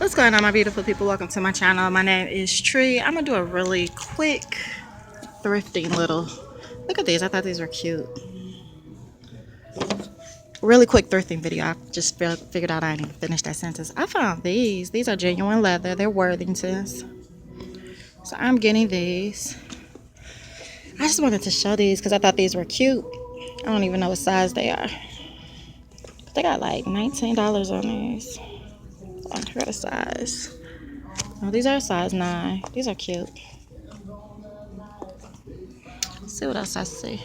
What's going on, my beautiful people? Welcome to my channel. My name is Tree. I'm gonna do a really quick thrifting little look at these. I thought these were cute. Really quick thrifting video. I just figured out I didn't even finish that sentence. I found these are genuine leather. They're Worthingtons, so I'm getting these. I just wanted to show these because I thought these were cute. I don't even know what size they are. They got like $19 on these. I forgot a size. Oh, these are a size 9. These are cute. Let's see what else I see.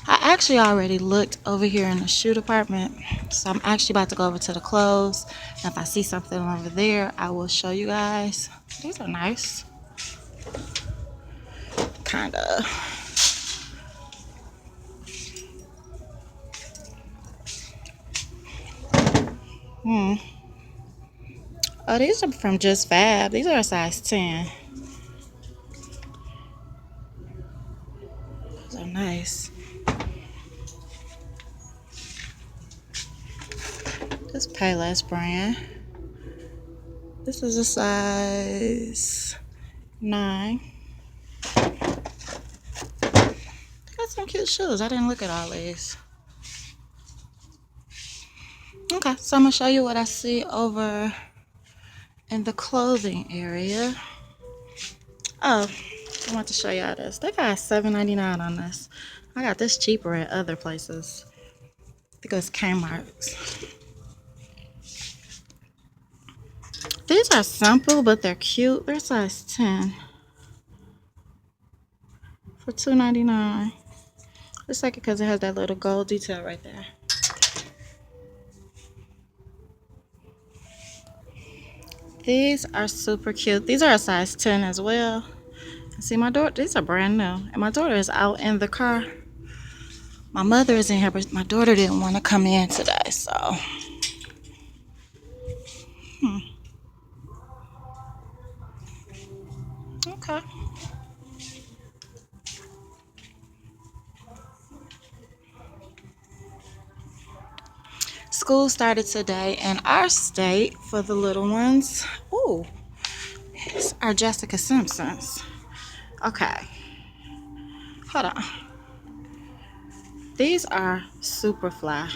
I actually already looked over here in the shoe department, so I'm actually about to go over to the clothes. And if I see something over there, I will show you guys. These are nice. Kinda. Oh, these are from Just Fab. These are a size 10. These are nice. This Payless brand. This is a size 9. They got some cute shoes. I didn't look at all these. Okay, so I'm gonna show you what I see over in the clothing area. Oh, I want to show y'all this. They got $7.99 on this. I got this cheaper at other places. I think it was Kmart's. These are simple, but they're cute. They're size 10 for $2.99. Just like it because it has that little gold detail right there. These are super cute. These are a size 10 as well. See, my daughter, these are brand new. And my daughter is out in the car. My mother is in here, but my daughter didn't want to come in today, so. Okay. School started today in our state for the little ones. Ooh, these are Jessica Simpsons. Okay, hold on. These are super fly.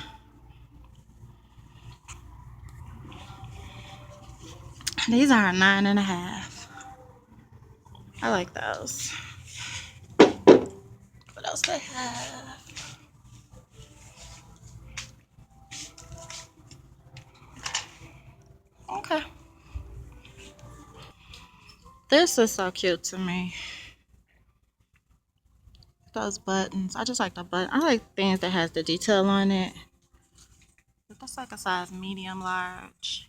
These are a 9.5. I like those. What else they have? Okay. This is so cute to me. Those buttons. I just like the button. I like things that has the detail on it. But that's like a size medium large.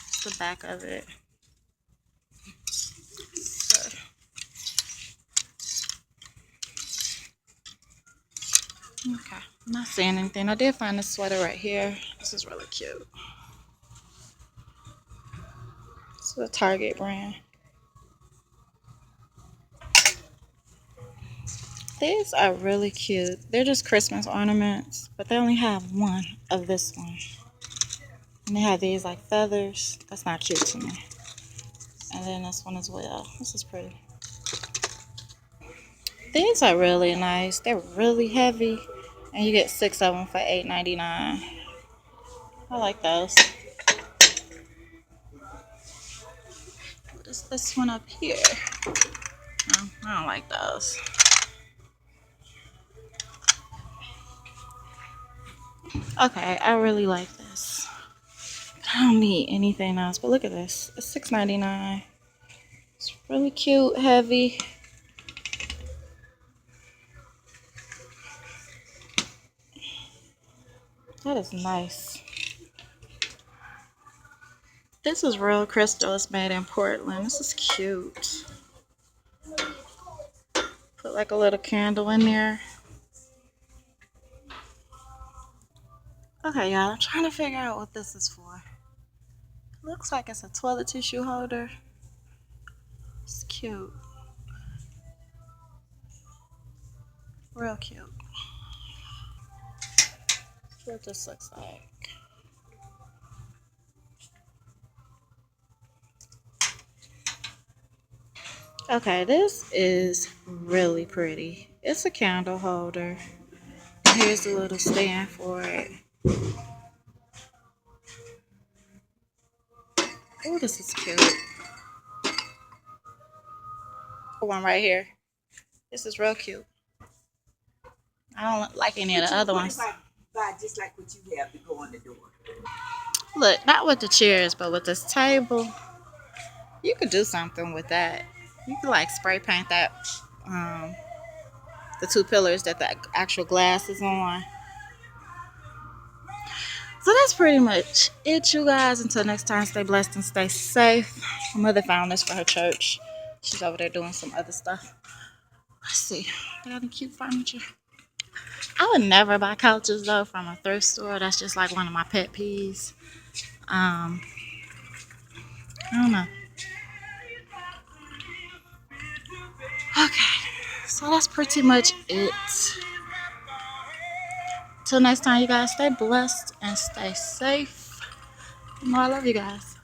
It's the back of it. So. Okay, I'm not seeing anything. I did find this sweater right here. This is really cute. It's a Target brand. These are really cute. They're just Christmas ornaments, but they only have one of this one. And they have these like feathers. That's not cute to me. And then this one as well. This is pretty. These are really nice. They're really heavy. And you get 6 of them for $8.99. I like those. What is this one up here? No, I don't like those. Okay, I really like this. I don't need anything else, but look at this. It's $6.99. It's really cute, heavy. That is nice. This is real crystal. It's made in Portland. This is cute. Put like a little candle in there. Okay, y'all. I'm trying to figure out what this is for. It looks like it's a toilet tissue holder. It's cute. Real cute. That's what this looks like. Okay, this is really pretty. It's a candle holder. Here's a little stand for it. Oh, this is cute. One right here. This is real cute. I don't like any of the other ones. Buy just like what you have to go on the door. Look, not with the chairs, but with this table, you could do something with that. You could like spray paint that, um, the two pillars that the actual glass is on. So that's pretty much it, you guys. Until next time, stay blessed and stay safe. My mother found this for her church. She's over there doing some other stuff. Let's see. They got any cute furniture. I would never buy couches though from a thrift store. That's just like one of my pet peeves. I don't know. Okay, so that's pretty much it. Till next time, you guys stay blessed and stay safe. You know I love you guys.